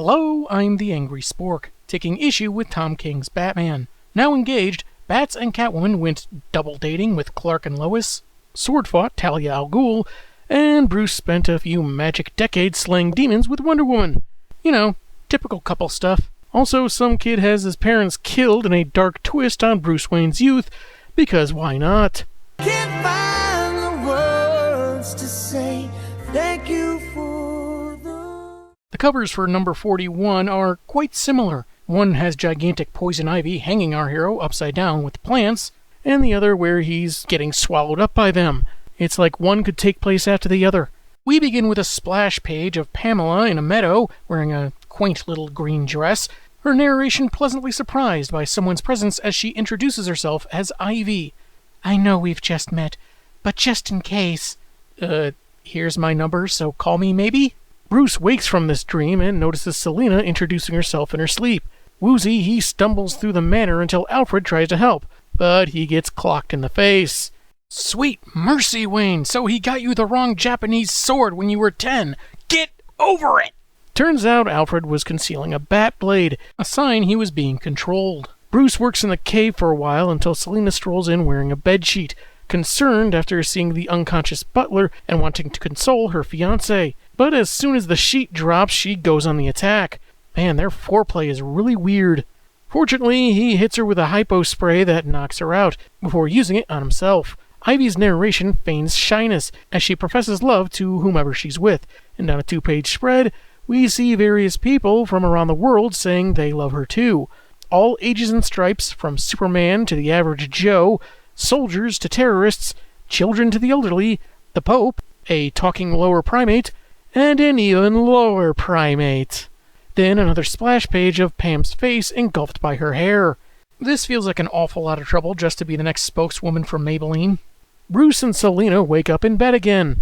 Hello, I'm the Angry Spork, taking issue with Tom King's Batman. Now engaged, Bats and Catwoman went double dating with Clark and Lois, sword fought Talia al Ghul, and Bruce spent a few magic decades slaying demons with Wonder Woman. You know, typical couple stuff. Also, some kid has his parents killed in a dark twist on Bruce Wayne's youth, because why not? Can't find the words to say thank you for The covers for number 41 are quite similar. One has gigantic poison ivy hanging our hero upside down with plants, and the other where he's getting swallowed up by them. It's like one could take place after the other. We begin with a splash page of Pamela in a meadow, wearing a quaint little green dress, her narration pleasantly surprised by someone's presence as she introduces herself as Ivy. I know we've just met, but just in case... here's my number, so call me maybe? Bruce wakes from this dream and notices Selina introducing herself in her sleep. Woozy, he stumbles through the manor until Alfred tries to help, but he gets clocked in the face. Sweet mercy, Wayne, so he got you the wrong Japanese sword when you were 10. Get over it! Turns out Alfred was concealing a bat blade, a sign he was being controlled. Bruce works in the cave for a while until Selina strolls in wearing a bedsheet, concerned after seeing the unconscious butler and wanting to console her fiancé. But as soon as the sheet drops, she goes on the attack. Man, their foreplay is really weird. Fortunately, he hits her with a hypo spray that knocks her out, before using it on himself. Ivy's narration feigns shyness, as she professes love to whomever she's with, and on a 2-page spread, we see various people from around the world saying they love her too. All ages and stripes, from Superman to the average Joe, soldiers to terrorists, children to the elderly, the Pope, a talking lower primate, and an even lower primate. Then another splash page of Pam's face engulfed by her hair. This feels like an awful lot of trouble just to be the next spokeswoman for Maybelline. Bruce and Selina wake up in bed again,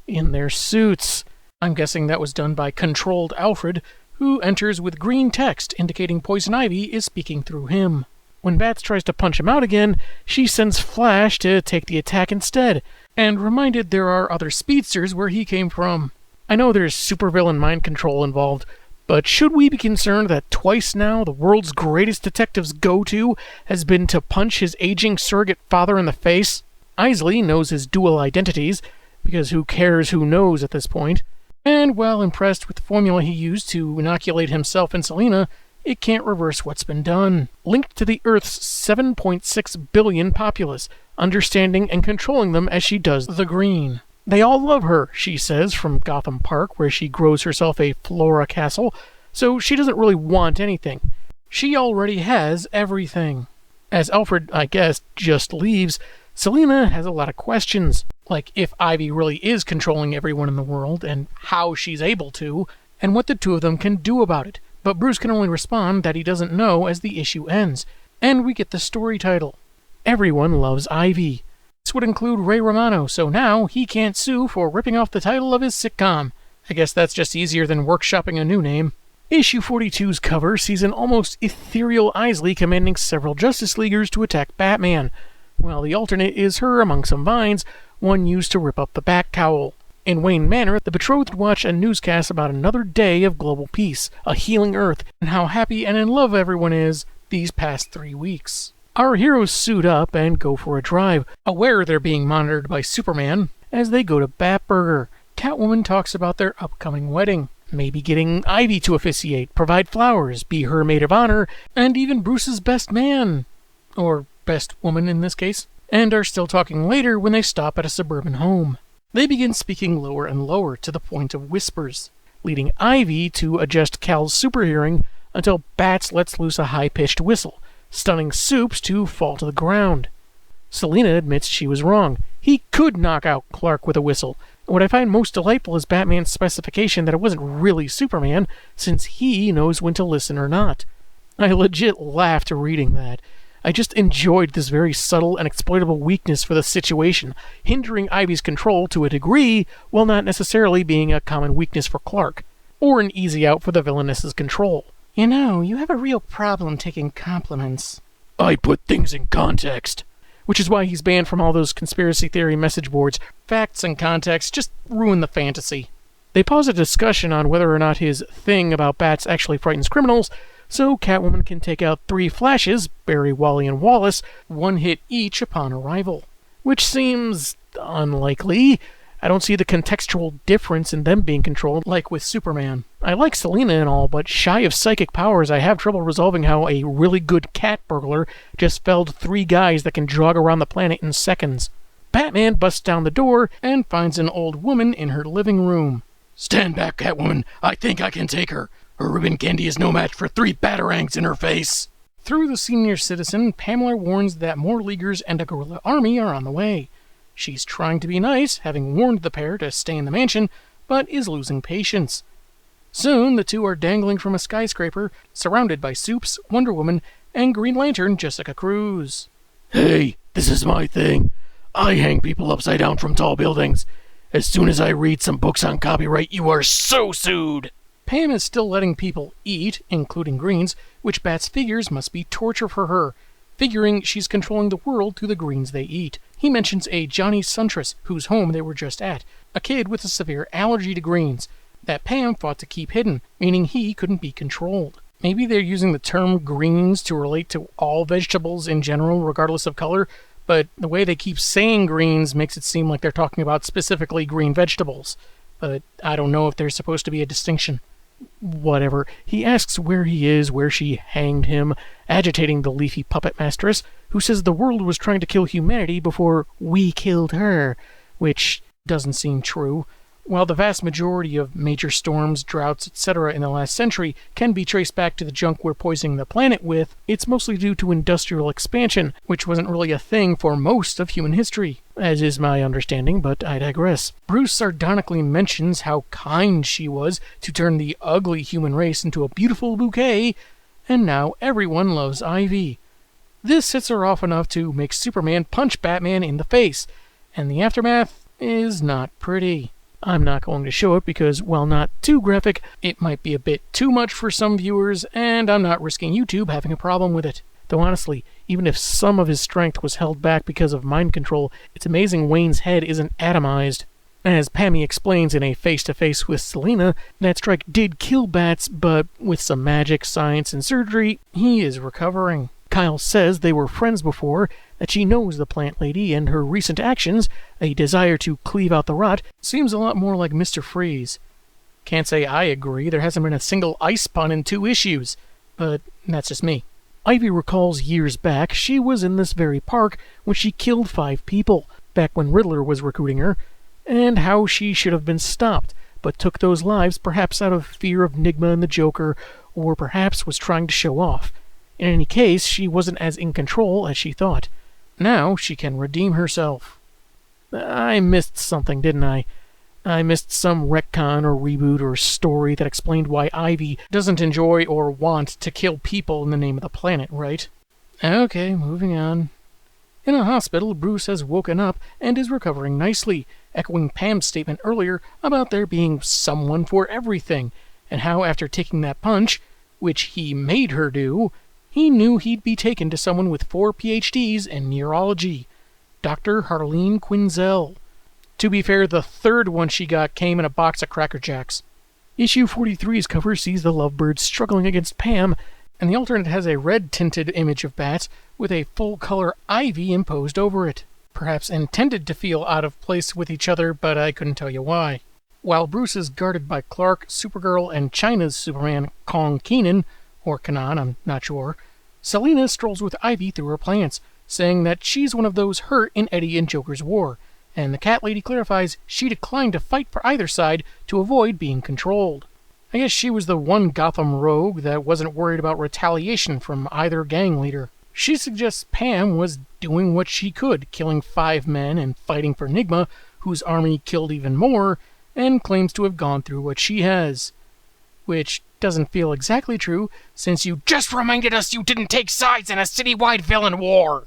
in their suits. I'm guessing that was done by controlled Alfred, who enters with green text indicating Poison Ivy is speaking through him. When Bats tries to punch him out again, she sends Flash to take the attack instead, and reminded there are other speedsters where he came from. I know there's supervillain mind control involved, but should we be concerned that twice now the world's greatest detective's go-to has been to punch his aging surrogate father in the face? Isley knows his dual identities, because who cares who knows at this point, and while impressed with the formula he used to inoculate himself and Selina, it can't reverse what's been done. Linked to the Earth's 7.6 billion populace, understanding and controlling them as she does the green. They all love her, she says, from Gotham Park, where she grows herself a Flora castle, so she doesn't really want anything. She already has everything. As Alfred, I guess, just leaves, Selina has a lot of questions, like if Ivy really is controlling everyone in the world, and how she's able to, and what the two of them can do about it. But Bruce can only respond that he doesn't know as the issue ends, and we get the story title. Everyone loves Ivy. This would include Ray Romano, so now he can't sue for ripping off the title of his sitcom. I guess that's just easier than workshopping a new name. Issue 42's cover sees an almost ethereal Isley commanding several Justice Leaguers to attack Batman, while the alternate is her among some vines, one used to rip up the Bat Cowl. In Wayne Manor, the betrothed watch a newscast about another day of global peace, a healing Earth, and how happy and in love everyone is these past 3 weeks. Our heroes suit up and go for a drive, aware they're being monitored by Superman, as they go to BURLGAR. Catwoman talks about their upcoming wedding, maybe getting Ivy to officiate, provide flowers, be her maid of honor, and even Bruce's best man. Or best woman in this case. And are still talking later when they stop at a suburban home. They begin speaking lower and lower to the point of whispers, leading Ivy to adjust Cal's super hearing until Bats lets loose a high-pitched whistle, stunning Soups to fall to the ground. Selina admits she was wrong. He could knock out Clark with a whistle. What I find most delightful is Batman's specification that it wasn't really Superman, since he knows when to listen or not. I legit laughed reading that. I just enjoyed this very subtle and exploitable weakness for the situation, hindering Ivy's control to a degree, while not necessarily being a common weakness for Clark, or an easy out for the villainess's control. You know, you have a real problem taking compliments. I put things in context. Which is why he's banned from all those conspiracy theory message boards. Facts and context just ruin the fantasy. They pause a discussion on whether or not his thing about bats actually frightens criminals, so Catwoman can take out 3 flashes, Barry, Wally, and Wallace, 1 hit each upon arrival. Which seems unlikely. I don't see the contextual difference in them being controlled like with Superman. I like Selina and all, but shy of psychic powers, I have trouble resolving how a really good cat burglar just felled 3 guys that can jog around the planet in seconds. Batman busts down the door and finds an old woman in her living room. Stand back, Catwoman. I think I can take her. Her ribbon candy is no match for 3 batarangs in her face. Through the senior citizen, Pamela warns that more Leaguers and a guerrilla army are on the way. She's trying to be nice, having warned the pair to stay in the mansion, but is losing patience. Soon, the two are dangling from a skyscraper, surrounded by Supes, Wonder Woman, and Green Lantern Jessica Cruz. Hey, this is my thing. I hang people upside down from tall buildings. As soon as I read some books on copyright, you are so sued. Pam is still letting people eat, including Greens, which Bats figures must be torture for her, figuring she's controlling the world through the greens they eat. He mentions a Johnny Suntress, whose home they were just at, a kid with a severe allergy to greens, that Pam fought to keep hidden, meaning he couldn't be controlled. Maybe they're using the term greens to relate to all vegetables in general, regardless of color, but the way they keep saying greens makes it seem like they're talking about specifically green vegetables. But I don't know if there's supposed to be a distinction. Whatever. He asks where he is, where she hanged him, agitating the leafy puppet mistress, who says the world was trying to kill humanity before we killed her, which doesn't seem true. While the vast majority of major storms, droughts, etc. in the last century can be traced back to the junk we're poisoning the planet with, it's mostly due to industrial expansion, which wasn't really a thing for most of human history, as is my understanding, but I digress. Bruce sardonically mentions how kind she was to turn the ugly human race into a beautiful bouquet, and now everyone loves Ivy. This hits her off enough to make Superman punch Batman in the face, and the aftermath is not pretty. I'm not going to show it because, while not too graphic, it might be a bit too much for some viewers, and I'm not risking YouTube having a problem with it. Though honestly, even if some of his strength was held back because of mind control, it's amazing Wayne's head isn't atomized. As Pammy explains in a face-to-face with Selina, that strike did kill Bats, but with some magic, science, and surgery, he is recovering. Kyle says they were friends before, that she knows the plant lady, and her recent actions, a desire to cleave out the rot, seems a lot more like Mr. Freeze. Can't say I agree, there hasn't been a single ice pun in 2 issues, but that's just me. Ivy recalls years back she was in this very park when she killed 5 people, back when Riddler was recruiting her, and how she should have been stopped, but took those lives perhaps out of fear of Nigma and the Joker, or perhaps was trying to show off. In any case, she wasn't as in control as she thought. Now she can redeem herself. I missed something, didn't I? I missed some retcon or reboot or story that explained why Ivy doesn't enjoy or want to kill people in the name of the planet, right? Okay, moving on. In a hospital, Bruce has woken up and is recovering nicely, echoing Pam's statement earlier about there being someone for everything, and how after taking that punch, which he made her do, he knew he'd be taken to someone with 4 PhDs in neurology, Dr. Harleen Quinzel. To be fair, the 3rd one she got came in a box of Cracker Jacks. Issue 43's cover sees the lovebirds struggling against Pam, and the alternate has a red-tinted image of Bats with a full-color Ivy imposed over it. Perhaps intended to feel out of place with each other, but I couldn't tell you why. While Bruce is guarded by Clark, Supergirl, and China's Superman, Kong Keenan, or Kanan, I'm not sure, Selina strolls with Ivy through her plants, saying that she's one of those hurt in Eddie and Joker's war, and the cat lady clarifies she declined to fight for either side to avoid being controlled. I guess she was the one Gotham rogue that wasn't worried about retaliation from either gang leader. She suggests Pam was doing what she could, killing 5 men and fighting for Nigma, whose army killed even more, and claims to have gone through what she has. Which doesn't feel exactly true, since you just reminded us you didn't take sides in a citywide villain war.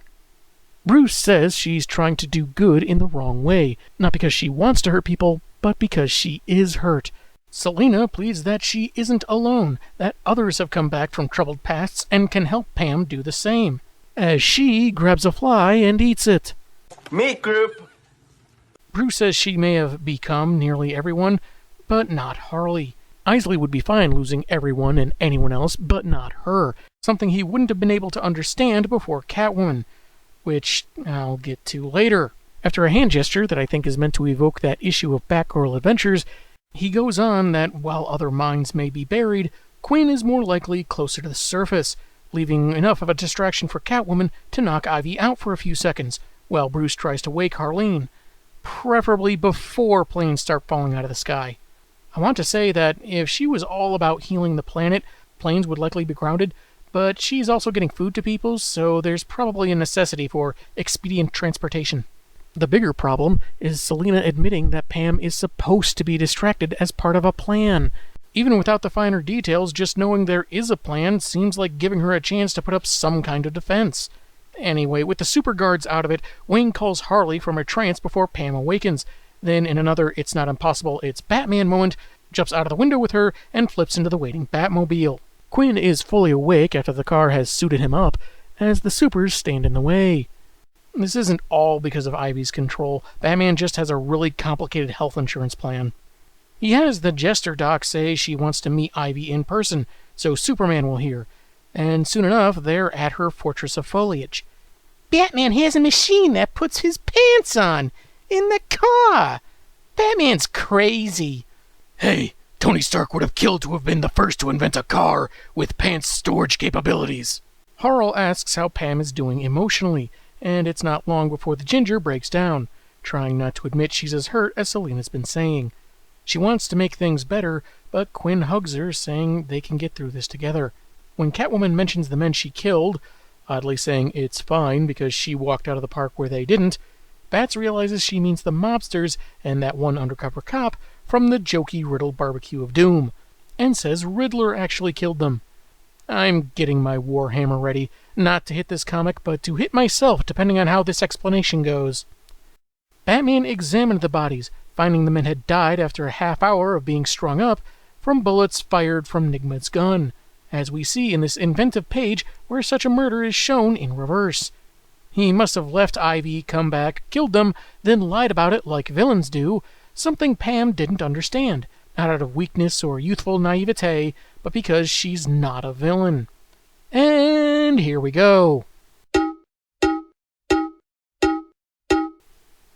Bruce says she's trying to do good in the wrong way, not because she wants to hurt people, but because she is hurt. Selina pleads that she isn't alone, that others have come back from troubled pasts and can help Pam do the same, as she grabs a fly and eats it. Meat group. Bruce says she may have become nearly everyone, but not Harley. Isley would be fine losing everyone and anyone else, but not her, something he wouldn't have been able to understand before Catwoman, which I'll get to later. After a hand gesture that I think is meant to evoke that issue of Batgirl Adventures, he goes on that while other minds may be buried, Quinn is more likely closer to the surface, leaving enough of a distraction for Catwoman to knock Ivy out for a few seconds, while Bruce tries to wake Harleen, preferably before planes start falling out of the sky. I want to say that if she was all about healing the planet, planes would likely be grounded, but she's also getting food to people, so there's probably a necessity for expedient transportation. The bigger problem is Selina admitting that Pam is supposed to be distracted as part of a plan. Even without the finer details, just knowing there is a plan seems like giving her a chance to put up some kind of defense. Anyway, with the super guards out of it, Wayne calls Harley from her trance before Pam awakens. Then, in another It's Not Impossible, It's Batman moment, jumps out of the window with her and flips into the waiting Batmobile. Quinn is fully awake after the car has suited him up, as the supers stand in the way. This isn't all because of Ivy's control. Batman just has a really complicated health insurance plan. He has the Jester doc say she wants to meet Ivy in person, so Superman will hear. And soon enough, they're at her Fortress of Foliage. Batman has a machine that puts his pants on! In the car! Batman's crazy! Hey, Tony Stark would have killed to have been the first to invent a car with pants storage capabilities. Harl asks how Pam is doing emotionally, and it's not long before the Ginger breaks down, trying not to admit she's as hurt as Selina's been saying. She wants to make things better, but Quinn hugs her, saying they can get through this together. When Catwoman mentions the men she killed, oddly saying it's fine because she walked out of the park where they didn't, Bats realizes she means the mobsters and that one undercover cop from the jokey Riddle Barbecue of Doom, and says Riddler actually killed them. I'm getting my Warhammer ready, not to hit this comic, but to hit myself depending on how this explanation goes. Batman examined the bodies, finding the men had died after a half hour of being strung up from bullets fired from Nigma's gun, as we see in this inventive page where such a murder is shown in reverse. He must have left Ivy, come back, killed them, then lied about it like villains do, something Pam didn't understand, not out of weakness or youthful naivete, but because she's not a villain. And here we go.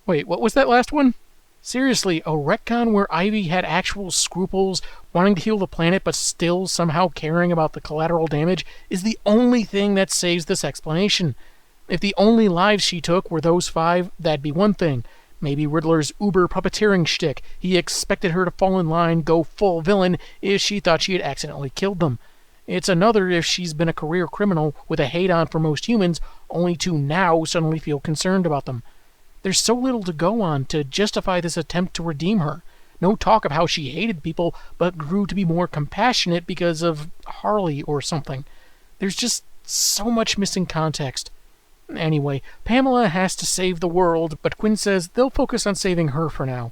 Wait, what was that last one? Seriously, a retcon where Ivy had actual scruples, wanting to heal the planet but still somehow caring about the collateral damage, is the only thing that saves this explanation. If the only lives she took were those 5, that'd be one thing. Maybe Riddler's uber puppeteering shtick. He expected her to fall in line, go full villain, if she thought she had accidentally killed them. It's another if she's been a career criminal with a hate-on for most humans, only to now suddenly feel concerned about them. There's so little to go on to justify this attempt to redeem her. No talk of how she hated people, but grew to be more compassionate because of Harley or something. There's just so much missing context. Anyway, Pamela has to save the world, but Quinn says they'll focus on saving her for now.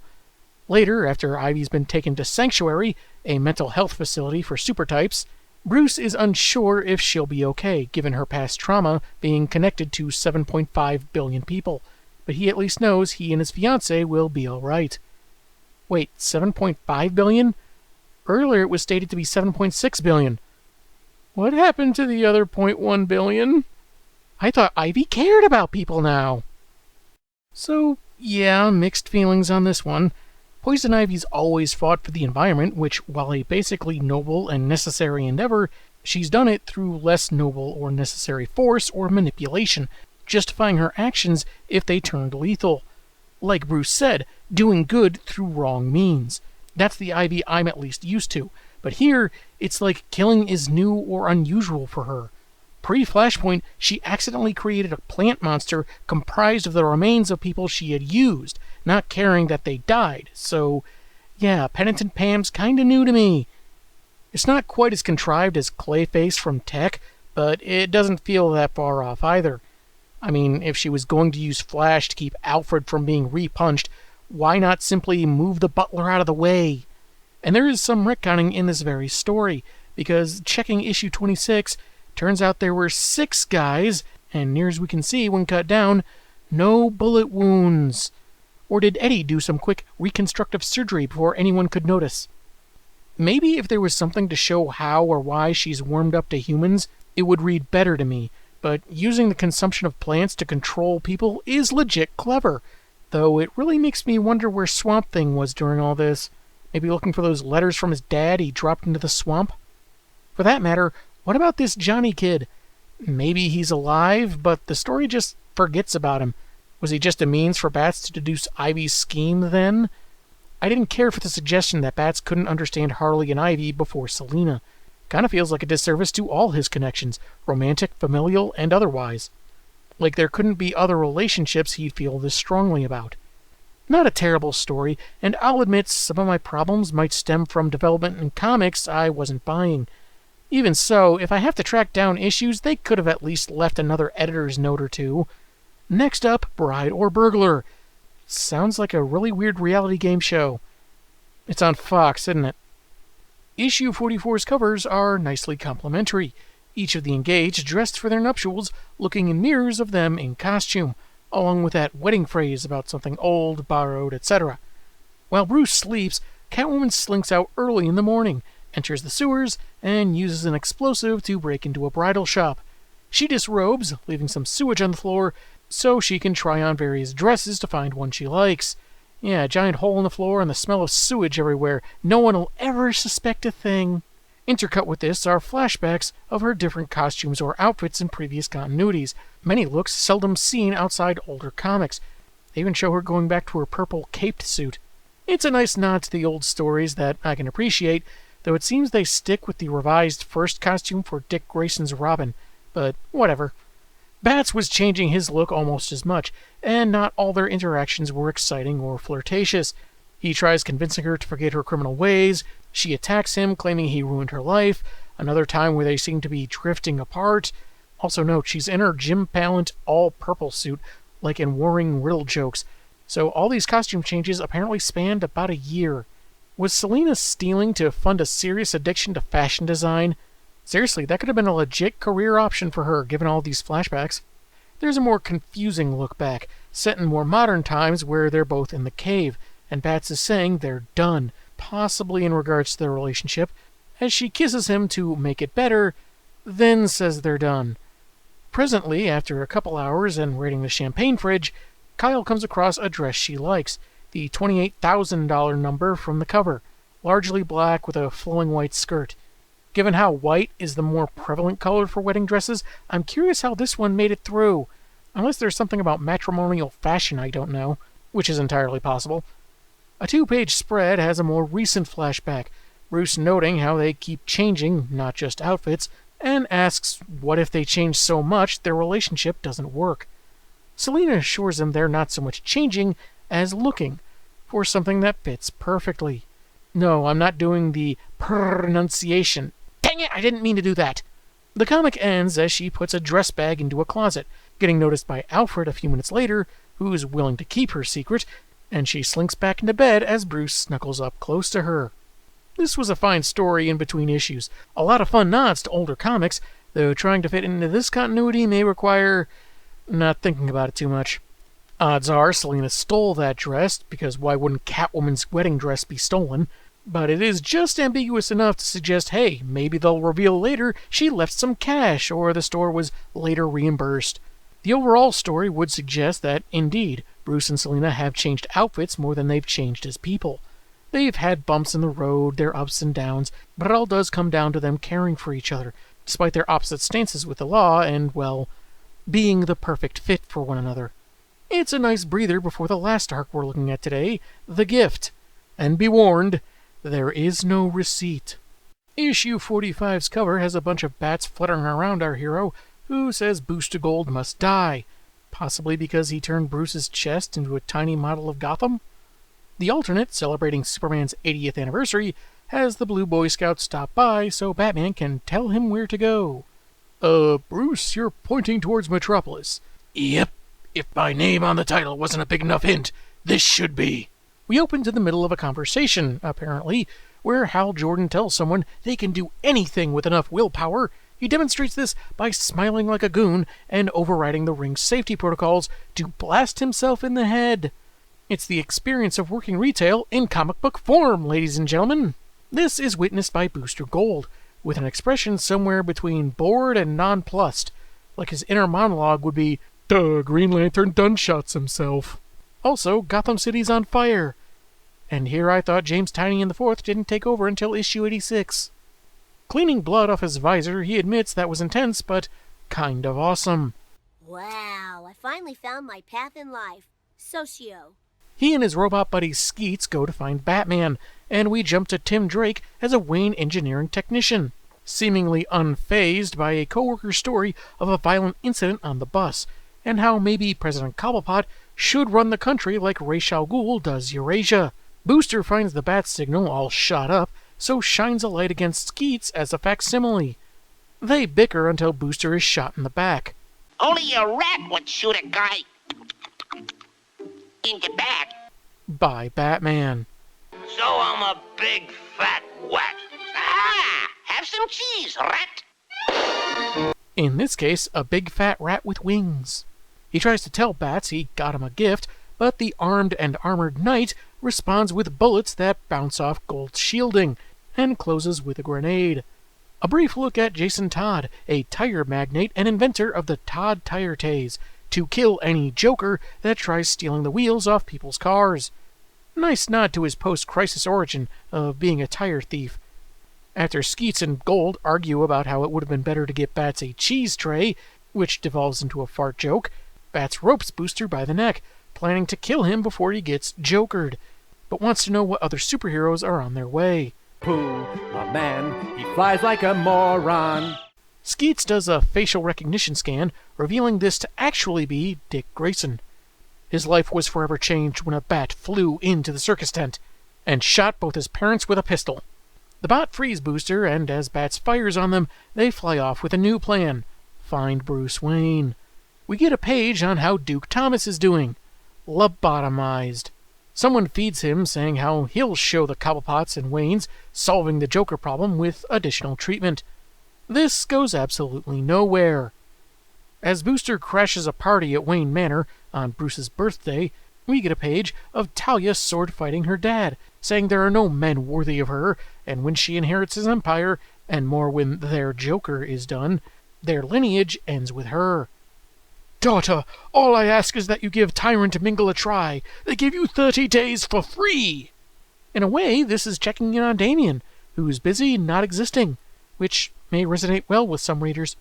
Later, after Ivy's been taken to Sanctuary, a mental health facility for supertypes, Bruce is unsure if she'll be okay, given her past trauma being connected to 7.5 billion people. But he at least knows he and his fiancée will be alright. Wait, 7.5 billion? Earlier it was stated to be 7.6 billion. What happened to the other 0.1 billion? I thought Ivy cared about people now. So, yeah, mixed feelings on this one. Poison Ivy's always fought for the environment, which, while a basically noble and necessary endeavor, she's done it through less noble or necessary force or manipulation, justifying her actions if they turned lethal. Like Bruce said, doing good through wrong means. That's the Ivy I'm at least used to, but here, it's like killing is new or unusual for her. Pre-Flashpoint, she accidentally created a plant monster comprised of the remains of people she had used, not caring that they died, so, yeah, Penitent Pam's kinda new to me. It's not quite as contrived as Clayface from Tech, but it doesn't feel that far off either. I mean, if she was going to use Flash to keep Alfred from being repunched, why not simply move the butler out of the way? And there is some retconning in this very story, because checking issue 26, turns out there were 6 guys, and near as we can see when cut down, no bullet wounds. Or did Eddie do some quick reconstructive surgery before anyone could notice? Maybe if there was something to show how or why she's warmed up to humans, it would read better to me, but using the consumption of plants to control people is legit clever, though it really makes me wonder where Swamp Thing was during all this. Maybe looking for those letters from his dad he dropped into the swamp? For that matter, what about this Johnny kid? Maybe he's alive, but the story just forgets about him. Was he just a means for Bats to deduce Ivy's scheme, then? I didn't care for the suggestion that Bats couldn't understand Harley and Ivy before Selina. Kinda feels like a disservice to all his connections, romantic, familial, and otherwise. Like there couldn't be other relationships he'd feel this strongly about. Not a terrible story, and I'll admit some of my problems might stem from development in comics I wasn't buying. Even so, if I have to track down issues, they could have at least left another editor's note or two. Next up, Bride or Burglar. Sounds like a really weird reality game show. It's on Fox, isn't it? Issue 44's covers are nicely complimentary. Each of the engaged dressed for their nuptials, looking in mirrors of them in costume, along with that wedding phrase about something old, borrowed, etc. While Bruce sleeps, Catwoman slinks out early in the morning, enters the sewers, and uses an explosive to break into a bridal shop. She disrobes, leaving some sewage on the floor, so she can try on various dresses to find one she likes. Yeah, a giant hole in the floor and the smell of sewage everywhere. No one will ever suspect a thing. Intercut with this are flashbacks of her different costumes or outfits in previous continuities, many looks seldom seen outside older comics. They even show her going back to her purple caped suit. It's a nice nod to the old stories that I can appreciate, though it seems they stick with the revised first costume for Dick Grayson's Robin, but whatever. Bats was changing his look almost as much, and not all their interactions were exciting or flirtatious. He tries convincing her to forget her criminal ways, she attacks him, claiming he ruined her life, another time where they seem to be drifting apart. Also note, she's in her Jim Pallant all-purple suit, like in Warring Riddle jokes, so all these costume changes apparently spanned about a year. Was Selina stealing to fund a serious addiction to fashion design? Seriously, that could have been a legit career option for her, given all these flashbacks. There's a more confusing look back, set in more modern times where they're both in the cave, and Bats is saying they're done, possibly in regards to their relationship, as she kisses him to make it better, then says they're done. Presently, after a couple hours and raiding the champagne fridge, Kyle comes across a dress she likes, the $28,000 number from the cover, largely black with a flowing white skirt. Given how white is the more prevalent color for wedding dresses, I'm curious how this one made it through. Unless there's something about matrimonial fashion I don't know, which is entirely possible. A 2-page spread has a more recent flashback, Bruce noting how they keep changing, not just outfits, and asks what if they change so much their relationship doesn't work. Selina assures him they're not so much changing as looking for something that fits perfectly. No, I'm not doing the pronunciation. Dang it, I didn't mean to do that. The comic ends as she puts a dress bag into a closet, getting noticed by Alfred a few minutes later, who's willing to keep her secret, and she slinks back into bed as Bruce snuggles up close to her. This was a fine story in between issues. A lot of fun nods to older comics, though trying to fit into this continuity may require not thinking about it too much. Odds are Selina stole that dress, because why wouldn't Catwoman's wedding dress be stolen? But it is just ambiguous enough to suggest, hey, maybe they'll reveal later she left some cash, or the store was later reimbursed. The overall story would suggest that, indeed, Bruce and Selina have changed outfits more than they've changed as people. They've had bumps in the road, their ups and downs, but it all does come down to them caring for each other, despite their opposite stances with the law and, well, being the perfect fit for one another. It's a nice breather before the last arc we're looking at today, The Gift. And be warned, there is no receipt. Issue 45's cover has a bunch of bats fluttering around our hero, who says Booster Gold must die, possibly because he turned Bruce's chest into a tiny model of Gotham. The alternate, celebrating Superman's 80th anniversary, has the Blue Boy Scouts stop by so Batman can tell him where to go. Bruce, you're pointing towards Metropolis. Yep. If my name on the title wasn't a big enough hint, this should be. We open to the middle of a conversation, apparently, where Hal Jordan tells someone they can do anything with enough willpower. He demonstrates this by smiling like a goon and overriding the ring's safety protocols to blast himself in the head. It's the experience of working retail in comic book form, ladies and gentlemen. This is witnessed by Booster Gold, with an expression somewhere between bored and nonplussed, like his inner monologue would be, "Duh, Green Lantern done shots himself." Also, Gotham City's on fire. And here I thought James Tynion IV didn't take over until issue 86. Cleaning blood off his visor, he admits that was intense, but kind of awesome. Wow, I finally found my path in life. Socio. He and his robot buddy Skeets go to find Batman, and we jump to Tim Drake as a Wayne engineering technician, seemingly unfazed by a coworker's story of a violent incident on the bus, and how maybe President Cobblepot should run the country like Ra's al Ghul does Eurasia. Booster finds the bat signal all shot up, so shines a light against Skeets as a facsimile. They bicker until Booster is shot in the back. Only a rat would shoot a guy in the back. By Batman. So I'm a big fat wet. Ah, have some cheese, rat. In this case, a big fat rat with wings. He tries to tell Bats he got him a gift, but the armed and armored knight responds with bullets that bounce off Gold's shielding, and closes with a grenade. A brief look at Jason Todd, a tire magnate and inventor of the Todd Tire Tase, to kill any joker that tries stealing the wheels off people's cars. Nice nod to his post-crisis origin of being a tire thief. After Skeets and Gold argue about how it would have been better to get Bats a cheese tray, which devolves into a fart joke, Bats ropes Booster by the neck, planning to kill him before he gets jokered, but wants to know what other superheroes are on their way. Pooh, a man, he flies like a moron. Skeets does a facial recognition scan, revealing this to actually be Dick Grayson. His life was forever changed when a bat flew into the circus tent and shot both his parents with a pistol. The bot frees Booster, and as Bats fires on them, they fly off with a new plan: find Bruce Wayne. We get a page on how Duke Thomas is doing. Lobotomized. Someone feeds him, saying how he'll show the Cobblepots and Waynes solving the Joker problem with additional treatment. This goes absolutely nowhere. As Booster crashes a party at Wayne Manor on Bruce's birthday, we get a page of Talia sword-fighting her dad, saying there are no men worthy of her, and when she inherits his empire, and more when their Joker is done, their lineage ends with her. "Daughter, all I ask is that you give Tyrant and Mingle a try. They give you 30 days for free." In a way, this is checking in on Damian, who's busy not existing, which may resonate well with some readers.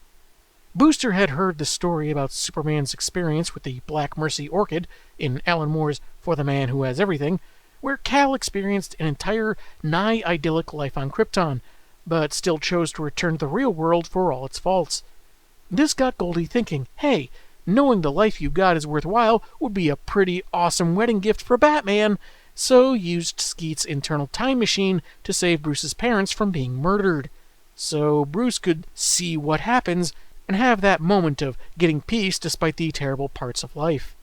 Booster had heard the story about Superman's experience with the Black Mercy Orchid in Alan Moore's For the Man Who Has Everything, where Kal experienced an entire nigh-idyllic life on Krypton, but still chose to return to the real world for all its faults. This got Goldie thinking, hey, knowing the life you got is worthwhile would be a pretty awesome wedding gift for Batman, so used Skeet's internal time machine to save Bruce's parents from being murdered, so Bruce could see what happens and have that moment of getting peace despite the terrible parts of life.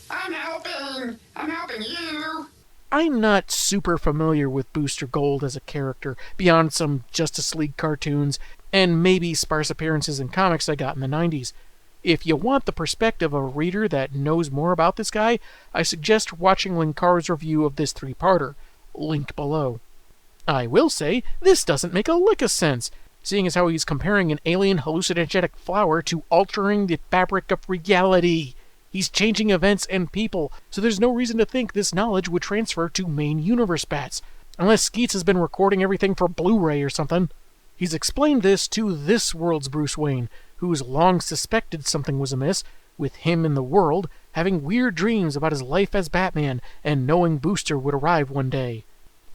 I'm helping you. I'm not super familiar with Booster Gold as a character, beyond some Justice League cartoons and maybe sparse appearances in comics I got in the 90s. If you want the perspective of a reader that knows more about this guy, I suggest watching Linkar's review of this three-parter. Link below. I will say, this doesn't make a lick of sense, seeing as how he's comparing an alien hallucinogenic flower to altering the fabric of reality. He's changing events and people, so there's no reason to think this knowledge would transfer to main universe Bats, unless Skeets has been recording everything for Blu-ray or something. He's explained this to this world's Bruce Wayne, who's long suspected something was amiss, with him in the world having weird dreams about his life as Batman and knowing Booster would arrive one day.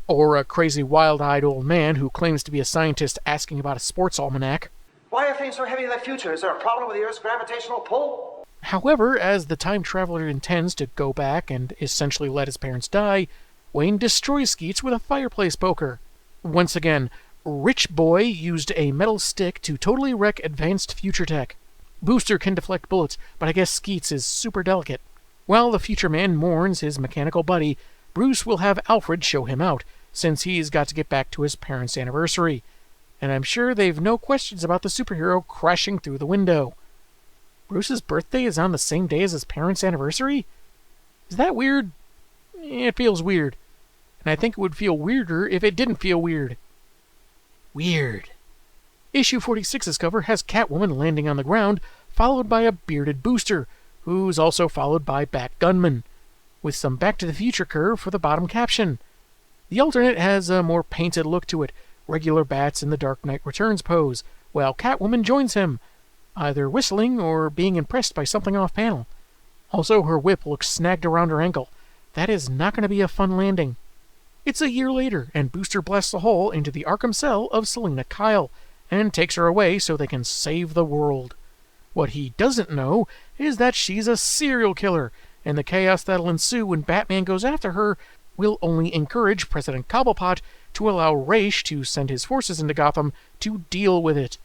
Or a crazy wild-eyed old man who claims to be a scientist asking about a sports almanac. Why are things so heavy in the future? Is there a problem with the Earth's gravitational pull? However, as the time traveler intends to go back and essentially let his parents die, Wayne destroys Skeets with a fireplace poker. Once again, Rich Boy used a metal stick to totally wreck advanced future tech. Booster can deflect bullets, but I guess Skeets is super delicate. While the future man mourns his mechanical buddy, Bruce will have Alfred show him out, since he's got to get back to his parents' anniversary. And I'm sure they've no questions about the superhero crashing through the window. Bruce's birthday is on the same day as his parents' anniversary? Is that weird? It feels weird. And I think it would feel weirder if it didn't feel weird. Weird. Issue 46's cover has Catwoman landing on the ground, followed by a bearded Booster, who's also followed by Bat Gunman, with some Back to the Future curve for the bottom caption. The alternate has a more painted look to it, regular bats in the Dark Knight Returns pose, while Catwoman joins him, either whistling or being impressed by something off-panel. Also, her whip looks snagged around her ankle. That is not going to be a fun landing. It's a year later, and Booster blasts a hole into the Arkham cell of Selina Kyle, and takes her away so they can save the world. What he doesn't know is that she's a serial killer, and the chaos that'll ensue when Batman goes after her will only encourage President Cobblepot to allow Ra's to send his forces into Gotham to deal with it.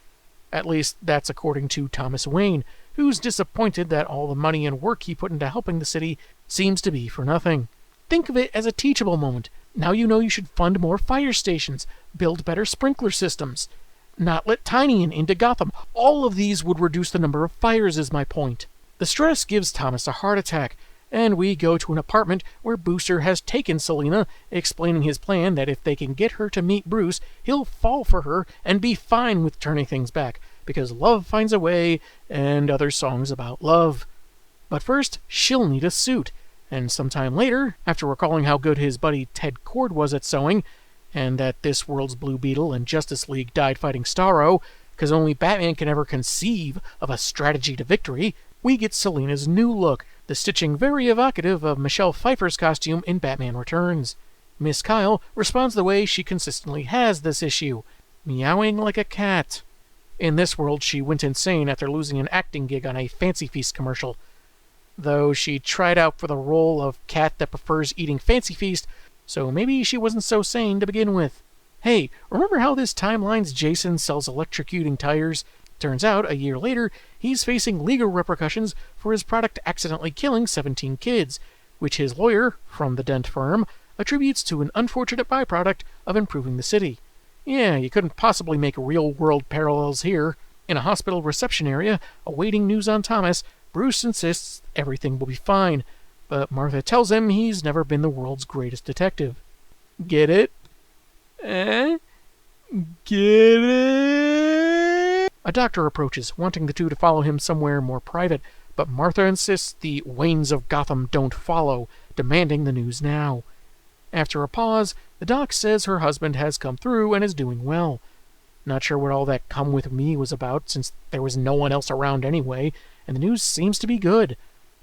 At least, that's according to Thomas Wayne, who's disappointed that all the money and work he put into helping the city seems to be for nothing. Think of it as a teachable moment. Now you know you should fund more fire stations, build better sprinkler systems, not let Tiny into Gotham. All of these would reduce the number of fires, is my point. The stress gives Thomas a heart attack, and we go to an apartment where Booster has taken Selina, explaining his plan that if they can get her to meet Bruce, he'll fall for her and be fine with turning things back, because love finds a way, and other songs about love. But first, she'll need a suit, and sometime later, after recalling how good his buddy Ted Cord was at sewing, and that this world's Blue Beetle and Justice League died fighting Starro, because only Batman can ever conceive of a strategy to victory, we get Selina's new look, the stitching very evocative of Michelle Pfeiffer's costume in Batman Returns. Miss Kyle responds the way she consistently has this issue, meowing like a cat. In this world, she went insane after losing an acting gig on a Fancy Feast commercial. Though she tried out for the role of cat that prefers eating Fancy Feast, so maybe she wasn't so sane to begin with. Hey, remember how this timeline's Jason sells electrocuting tires? Turns out, a year later, he's facing legal repercussions for his product accidentally killing 17 kids, which his lawyer, from the Dent firm, attributes to an unfortunate byproduct of improving the city. Yeah, you couldn't possibly make real-world parallels here. In a hospital reception area, awaiting news on Thomas, Bruce insists everything will be fine, but Martha tells him he's never been the world's greatest detective. Get it? Get it? A doctor approaches, wanting the two to follow him somewhere more private, but Martha insists the Waynes of Gotham don't follow, demanding the news now. After a pause, the doc says her husband has come through and is doing well. Not sure what all that come with me was about, since there was no one else around anyway, and the news seems to be good.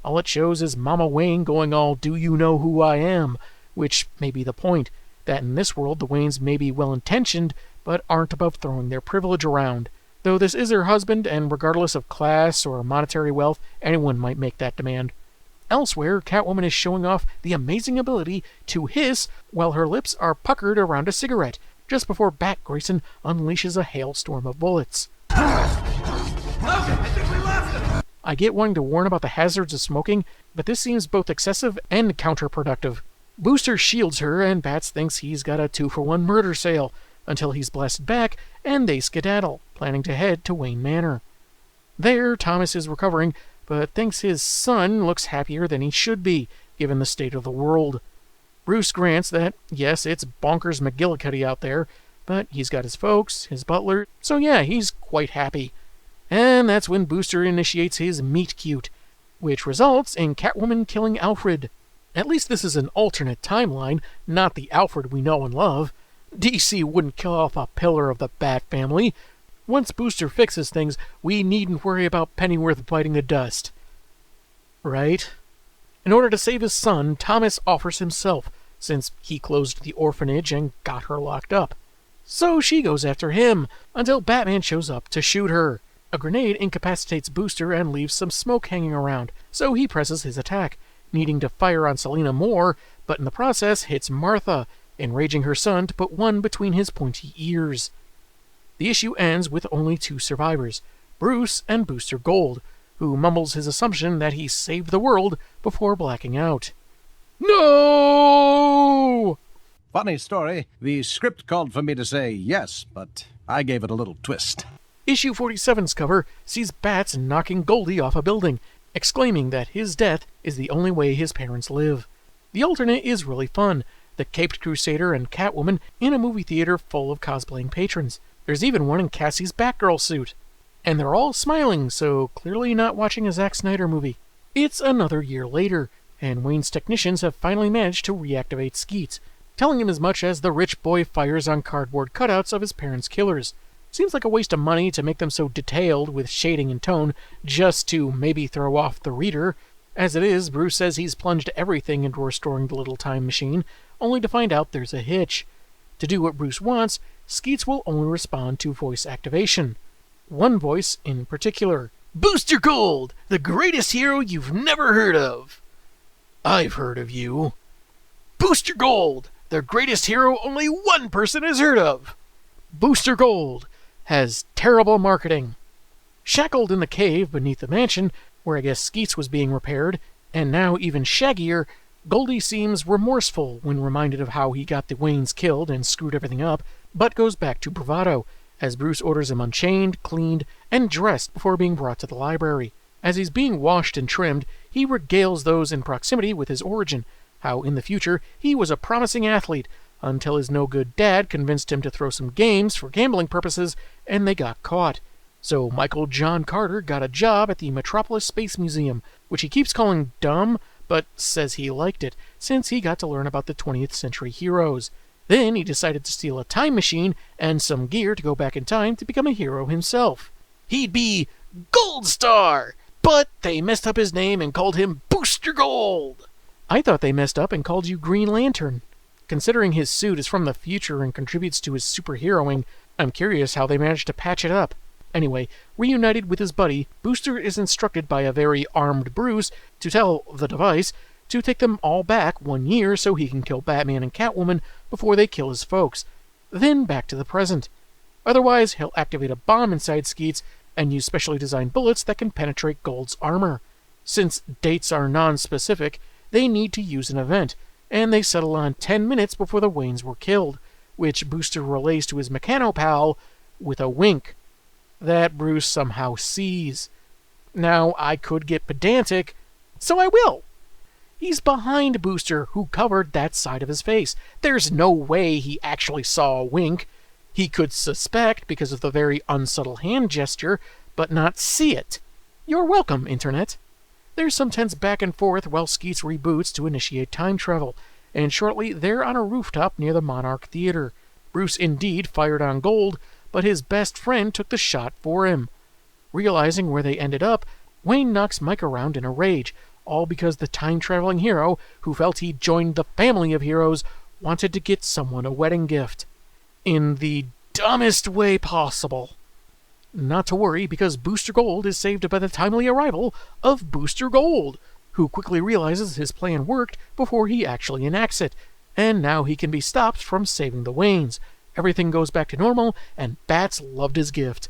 All it shows is Mama Wayne going all "do you know who I am," which may be the point, that in this world the Waynes may be well-intentioned, but aren't above throwing their privilege around. Though this is her husband, and regardless of class or monetary wealth, anyone might make that demand. Elsewhere, Catwoman is showing off the amazing ability to hiss while her lips are puckered around a cigarette, just before Bat Grayson unleashes a hailstorm of bullets. I get wanting to warn about the hazards of smoking, but this seems both excessive and counterproductive. Booster shields her, and Bats thinks he's got a 2-for-1 murder sale, until he's blasted back, and they skedaddle, planning to head to Wayne Manor. There, Thomas is recovering, but thinks his son looks happier than he should be, given the state of the world. Bruce grants that, yes, it's bonkers McGillicuddy out there, but he's got his folks, his butler, so yeah, he's quite happy. And that's when Booster initiates his meet-cute, which results in Catwoman killing Alfred. At least this is an alternate timeline, not the Alfred we know and love. DC wouldn't kill off a pillar of the Bat family. Once Booster fixes things, we needn't worry about Pennyworth biting the dust. Right? In order to save his son, Thomas offers himself, since he closed the orphanage and got her locked up. So she goes after him, until Batman shows up to shoot her. A grenade incapacitates Booster and leaves some smoke hanging around, so he presses his attack, needing to fire on Selina more, but in the process hits Martha, enraging her son to put one between his pointy ears. The issue ends with only 2 survivors, Bruce and Booster Gold, who mumbles his assumption that he saved the world before blacking out. No! Funny story. The script called for me to say yes, but I gave it a little twist. Issue 47's cover sees Bats knocking Goldie off a building, exclaiming that his death is the only way his parents live. The alternate is really fun. The Caped Crusader and Catwoman in a movie theater full of cosplaying patrons. There's even one in Cassie's Batgirl suit. And they're all smiling, so clearly not watching a Zack Snyder movie. It's another year later, and Wayne's technicians have finally managed to reactivate Skeets, telling him as much as the rich boy fires on cardboard cutouts of his parents' killers. Seems like a waste of money to make them so detailed with shading and tone, just to maybe throw off the reader. As it is, Bruce says he's plunged everything into restoring the little time machine, only to find out there's a hitch. To do what Bruce wants, Skeets will only respond to voice activation. One voice in particular. Booster Gold, the greatest hero you've never heard of. I've heard of you. Booster Gold, the greatest hero only one person has heard of. Booster Gold has terrible marketing. Shackled in the cave beneath the mansion, where I guess Skeets was being repaired, and now even shaggier, Goldie seems remorseful when reminded of how he got the Waynes killed and screwed everything up, but goes back to bravado, as Bruce orders him unchained, cleaned, and dressed before being brought to the library. As he's being washed and trimmed, he regales those in proximity with his origin, how in the future he was a promising athlete, until his no-good dad convinced him to throw some games for gambling purposes, and they got caught. So Michael John Carter got a job at the Metropolis Space Museum, which he keeps calling dumb, but says he liked it, since he got to learn about the 20th century heroes. Then he decided to steal a time machine and some gear to go back in time to become a hero himself. He'd be Gold Star, but they messed up his name and called him Booster Gold. I thought they messed up and called you Green Lantern. Considering his suit is from the future and contributes to his superheroing, I'm curious how they managed to patch it up. Anyway, reunited with his buddy, Booster is instructed by a very armed Bruce to tell the device to take them all back 1 year so he can kill Batman and Catwoman before they kill his folks. Then back to the present. Otherwise, he'll activate a bomb inside Skeets and use specially designed bullets that can penetrate Gold's armor. Since dates are non-specific, they need to use an event, and they settle on 10 minutes before the Waynes were killed, which Booster relays to his mechano-pal with a wink that Bruce somehow sees. Now, I could get pedantic, so I will. He's behind Booster, who covered that side of his face. There's no way he actually saw a wink. He could suspect because of the very unsubtle hand gesture, but not see it. You're welcome, Internet. There's some tense back and forth while Skeets reboots to initiate time travel, and shortly they're on a rooftop near the Monarch Theater. Bruce indeed fired on Gold, but his best friend took the shot for him. Realizing where they ended up, Wayne knocks Mike around in a rage, all because the time-traveling hero, who felt he'd joined the family of heroes, wanted to get someone a wedding gift. In the dumbest way possible. Not to worry, because Booster Gold is saved by the timely arrival of Booster Gold, who quickly realizes his plan worked before he actually enacts it, and now he can be stopped from saving the Waynes. Everything goes back to normal, and Bats loved his gift.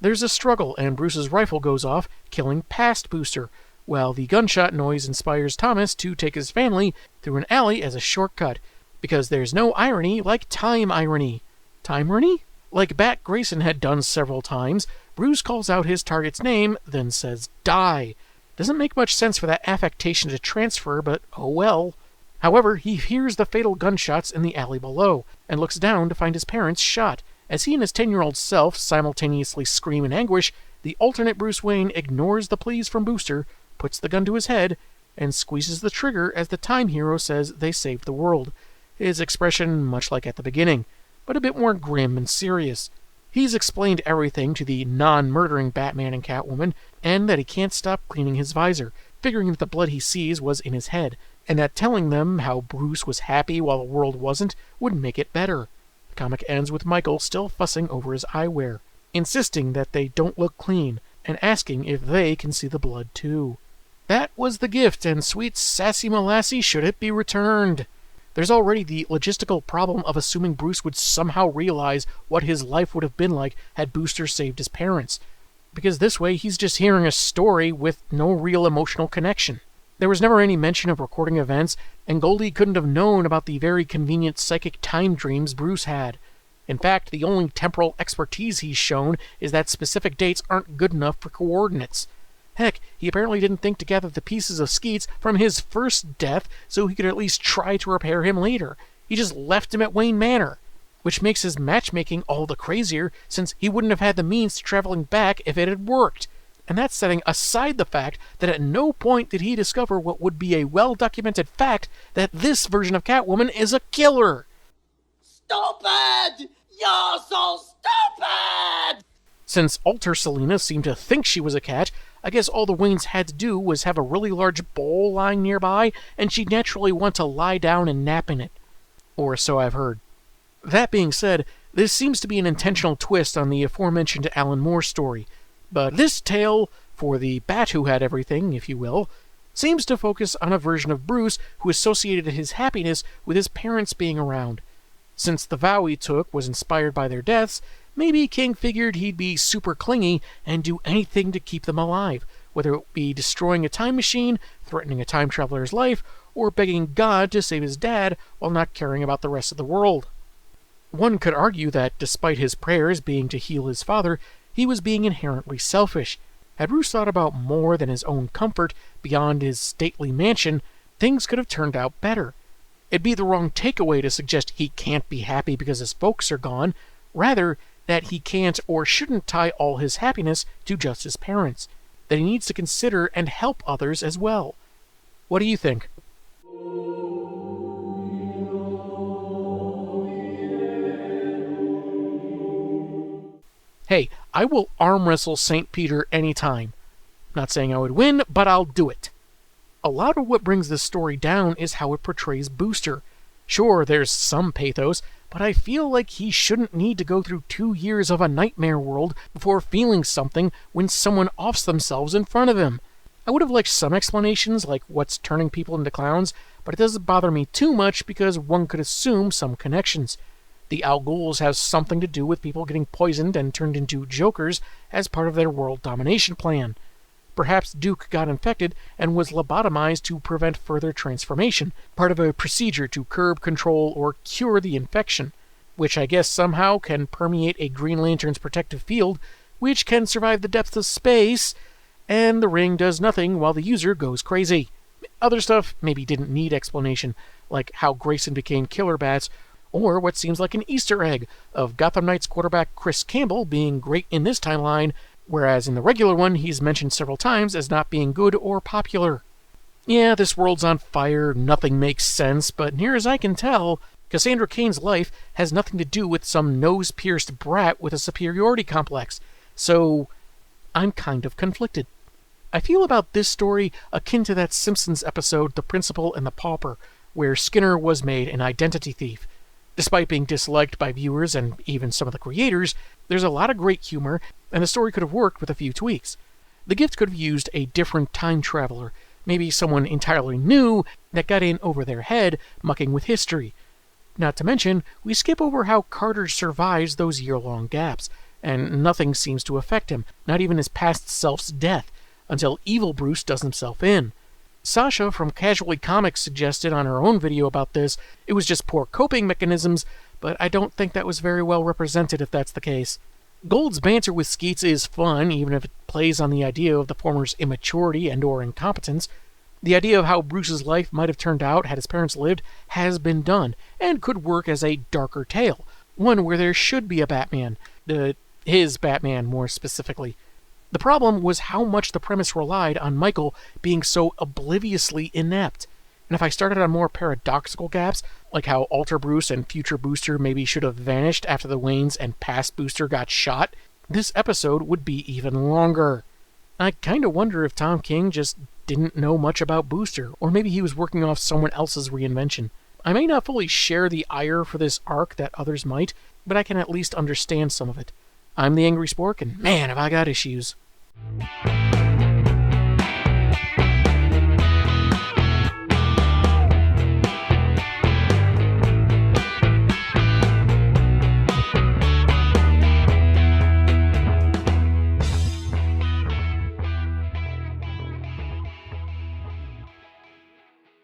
There's a struggle, and Bruce's rifle goes off, killing past Booster, while the gunshot noise inspires Thomas to take his family through an alley as a shortcut, because there's no irony like time irony. Time-irony? Like Bat Grayson had done several times, Bruce calls out his target's name, then says, "Die." Doesn't make much sense for that affectation to transfer, but oh well. However, he hears the fatal gunshots in the alley below, and looks down to find his parents shot. As he and his 10-year-old self simultaneously scream in anguish, the alternate Bruce Wayne ignores the pleas from Booster, puts the gun to his head, and squeezes the trigger as the time hero says they saved the world. His expression much like at the beginning, but a bit more grim and serious. He's explained everything to the non-murdering Batman and Catwoman, and that he can't stop cleaning his visor, figuring that the blood he sees was in his head, and that telling them how Bruce was happy while the world wasn't would make it better. The comic ends with Michael still fussing over his eyewear, insisting that they don't look clean, and asking if they can see the blood too. That was the gift, and sweet sassy molassie should it be returned. There's already the logistical problem of assuming Bruce would somehow realize what his life would have been like had Booster saved his parents, because this way he's just hearing a story with no real emotional connection. There was never any mention of recording events, and Goldie couldn't have known about the very convenient psychic time dreams Bruce had. In fact, the only temporal expertise he's shown is that specific dates aren't good enough for coordinates. Heck, he apparently didn't think to gather the pieces of Skeets from his first death so he could at least try to repair him later. He just left him at Wayne Manor, which makes his matchmaking all the crazier since he wouldn't have had the means to traveling back if it had worked. And that's setting aside the fact that at no point did he discover what would be a well-documented fact that this version of Catwoman is a killer. Stupid! You're so stupid! Since Alter Selina seemed to think she was a cat, I guess all the Waynes had to do was have a really large bowl lying nearby, and she'd naturally want to lie down and nap in it. Or so I've heard. That being said, this seems to be an intentional twist on the aforementioned Alan Moore story, but this tale, for the Bat Who Had Everything, if you will, seems to focus on a version of Bruce who associated his happiness with his parents being around. Since the vow he took was inspired by their deaths, maybe King figured he'd be super clingy and do anything to keep them alive, whether it be destroying a time machine, threatening a time traveler's life, or begging God to save his dad while not caring about the rest of the world. One could argue that, despite his prayers being to heal his father, he was being inherently selfish. Had Bruce thought about more than his own comfort beyond his stately mansion, things could have turned out better. It'd be the wrong takeaway to suggest he can't be happy because his folks are gone, rather that he can't or shouldn't tie all his happiness to just his parents, that he needs to consider and help others as well. What do you think? Hey, I will arm wrestle St. Peter anytime. Not saying I would win, but I'll do it. A lot of what brings this story down is how it portrays Booster. Sure, there's some pathos, but I feel like he shouldn't need to go through 2 years of a nightmare world before feeling something when someone offs themselves in front of him. I would have liked some explanations, like what's turning people into clowns, but it doesn't bother me too much because one could assume some connections. The Al Ghuls have something to do with people getting poisoned and turned into jokers as part of their world domination plan. Perhaps Duke got infected and was lobotomized to prevent further transformation, part of a procedure to curb, control, or cure the infection, which I guess somehow can permeate a Green Lantern's protective field, which can survive the depths of space, and the ring does nothing while the user goes crazy. Other stuff maybe didn't need explanation, like how Grayson became Killer Bats, or what seems like an Easter egg of Gotham Knights quarterback Chris Campbell being great in this timeline, whereas in the regular one he's mentioned several times as not being good or popular. Yeah, this world's on fire, nothing makes sense, but near as I can tell, Cassandra Cain's life has nothing to do with some nose-pierced brat with a superiority complex, so I'm kind of conflicted. I feel about this story akin to that Simpsons episode The Principal and the Pauper, where Skinner was made an identity thief. Despite being disliked by viewers and even some of the creators, there's a lot of great humor, and the story could have worked with a few tweaks. The Gift could have used a different time traveler, maybe someone entirely new that got in over their head, mucking with history. Not to mention, we skip over how Carter survives those year-long gaps, and nothing seems to affect him, not even his past self's death, until evil Bruce does himself in. Sasha from Casually Comics suggested on her own video about this it was just poor coping mechanisms, but I don't think that was very well represented if that's the case. Gold's banter with Skeets is fun, even if it plays on the idea of the former's immaturity and or incompetence. The idea of how Bruce's life might have turned out had his parents lived has been done, and could work as a darker tale, one where there should be a Batman. His Batman, more specifically. The problem was how much the premise relied on Michael being so obliviously inept. And if I started on more paradoxical gaps, like how Alter Bruce and Future Booster maybe should have vanished after the Waynes and past Booster got shot, this episode would be even longer. I kinda wonder if Tom King just didn't know much about Booster, or maybe he was working off someone else's reinvention. I may not fully share the ire for this arc that others might, but I can at least understand some of it. I'm the Angry Spork, and man, have I got issues.